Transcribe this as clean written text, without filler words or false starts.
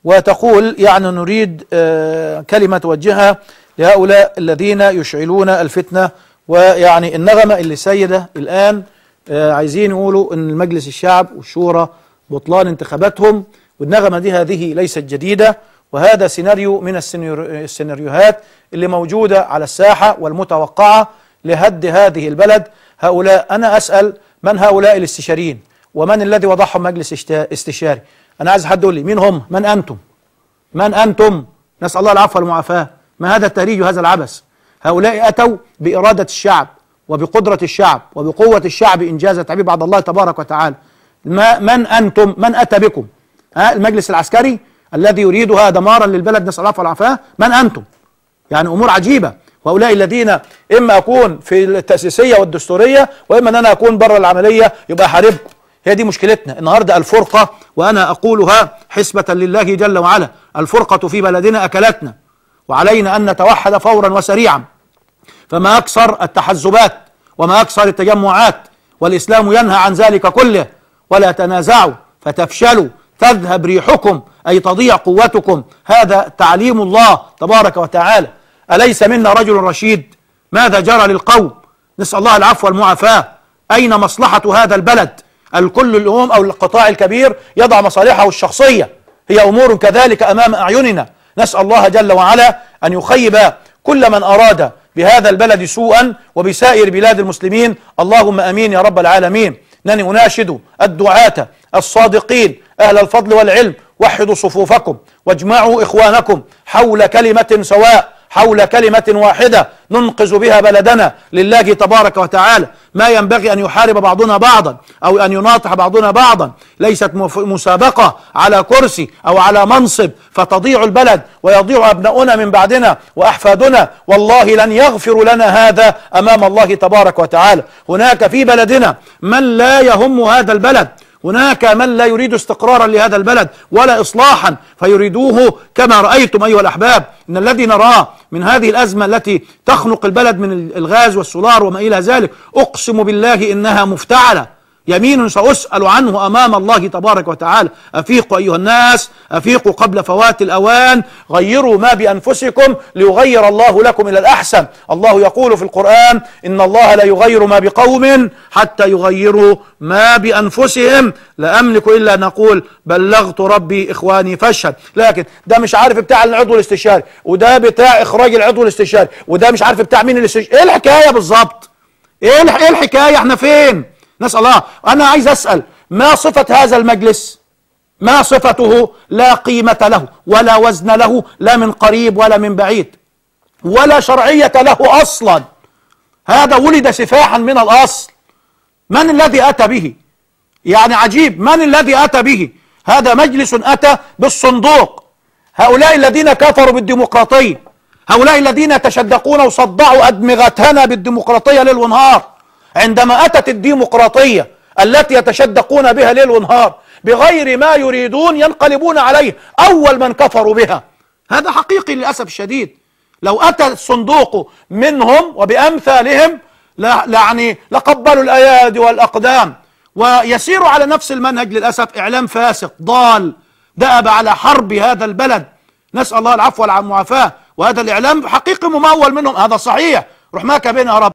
وتقول يعني نريد كلمة توجهها لهؤلاء الذين يشعلون الفتنة. ويعني النغمة اللي سيدة الآن عايزين يقولوا ان المجلس الشعب والشورى بطلان انتخاباتهم، والنغمة دي هذه ليست جديدة، وهذا سيناريو من السيناريوهات اللي موجودة على الساحة والمتوقعة لهد هذه البلد. هؤلاء أنا أسأل من هؤلاء الاستشاريين ومن الذي وضعهم مجلس استشاري؟ أنا عايز حد يقول لي مين هم؟ من أنتم؟ من أنتم؟ نسأل الله العفو والمعافاة. ما هذا التهريج وهذا العبث؟ هؤلاء أتوا بإرادة الشعب وبقدرة الشعب وبقوة الشعب إنجاز تعبير بعد الله تبارك وتعالى. من أنتم؟ من أتى بكم؟ المجلس العسكري الذي يريدها دمارا للبلد، نسأل الله العفو والعافية. من أنتم؟ يعني أمور عجيبة. وهؤلاء الذين إما أكون في التأسيسية والدستورية وإما أن أنا أكون بره العملية يبقى أحاربكم. هي دي مشكلتنا النهاردة، الفرقة، وأنا أقولها حسبة لله جل وعلا. الفرقة في بلدنا أكلتنا، وعلينا أن نتوحد فورا وسريعا. فما أكثر التحزبات وما أكثر التجمعات، والإسلام ينهى عن ذلك كله. ولا تنازعوا فتفشلوا تذهب ريحكم، أي تضيع قوتكم. هذا تعليم الله تبارك وتعالى. أليس منا رجل رشيد؟ ماذا جرى للقوم؟ نسأل الله العفو والمعافاة. أين مصلحة هذا البلد؟ الكل الأمم أو القطاع الكبير يضع مصالحه الشخصية، هي أمور كذلك أمام أعيننا. نسأل الله جل وعلا أن يخيب كل من أراد بهذا البلد سوءا وبسائر بلاد المسلمين. اللهم أمين يا رب العالمين. إنني أناشد الدعاة الصادقين أهل الفضل والعلم: وحدوا صفوفكم واجمعوا إخوانكم حول كلمة سواء، حول كلمة واحدة ننقذ بها بلدنا لله تبارك وتعالى. ما ينبغي أن يحارب بعضنا بعضا أو أن يناطح بعضنا بعضا. ليست مسابقة على كرسي أو على منصب فتضيع البلد ويضيع أبناؤنا من بعدنا وأحفادنا. والله لن يغفر لنا هذا أمام الله تبارك وتعالى. هناك في بلدنا من لا يهم هذا البلد، هناك من لا يريد استقرارا لهذا البلد ولا إصلاحا، فيريدوه كما رأيتم أيها الأحباب. إن الذي نراه من هذه الأزمة التي تخنق البلد من الغاز والسولار وما إلى ذلك، أقسم بالله إنها مفتعلة، يمين سأسأل عنه أمام الله تبارك وتعالى. أفيقوا أيها الناس، أفيقوا قبل فوات الأوان. غيروا ما بأنفسكم ليغير الله لكم إلى الأحسن. الله يقول في القرآن: إن الله لا يغير ما بقوم حتى يغيروا ما بأنفسهم. لا أملك إلا أن أقول بلغت ربي إخواني فاشهد. لكن ده مش عارف بتاع العضو الاستشاري، وده بتاع إخراج العضو الاستشاري، وده مش عارف بتاع مين الاستشاري. إيه الحكاية بالظبط؟ إيه الحكاية؟ إحنا فين؟ نسأل الله. أنا عايز أسأل: ما صفة هذا المجلس؟ ما صفته؟ لا قيمة له ولا وزن له، لا من قريب ولا من بعيد، ولا شرعية له أصلا. هذا ولد سفاحا من الأصل. من الذي أتى به؟ يعني عجيب، من الذي أتى به؟ هذا مجلس أتى بالصندوق. هؤلاء الذين كفروا بالديمقراطية، هؤلاء الذين يتشدقون وصدعوا أدمغتنا بالديمقراطية ليل ونهار، عندما أتت الديمقراطية التي يتشدقون بها ليل ونهار بغير ما يريدون ينقلبون عليه أول من كفروا بها. هذا حقيقي للأسف الشديد. لو أتى الصندوق منهم وبأمثالهم يعني لقبلوا الأيادي والأقدام ويسيروا على نفس المنهج. للأسف إعلام فاسق ضال دأب على حرب هذا البلد، نسأل الله العفو والمعافاة. وهذا الإعلام حقيقي ممول منهم، هذا صحيح. رحماك بنا يا رب.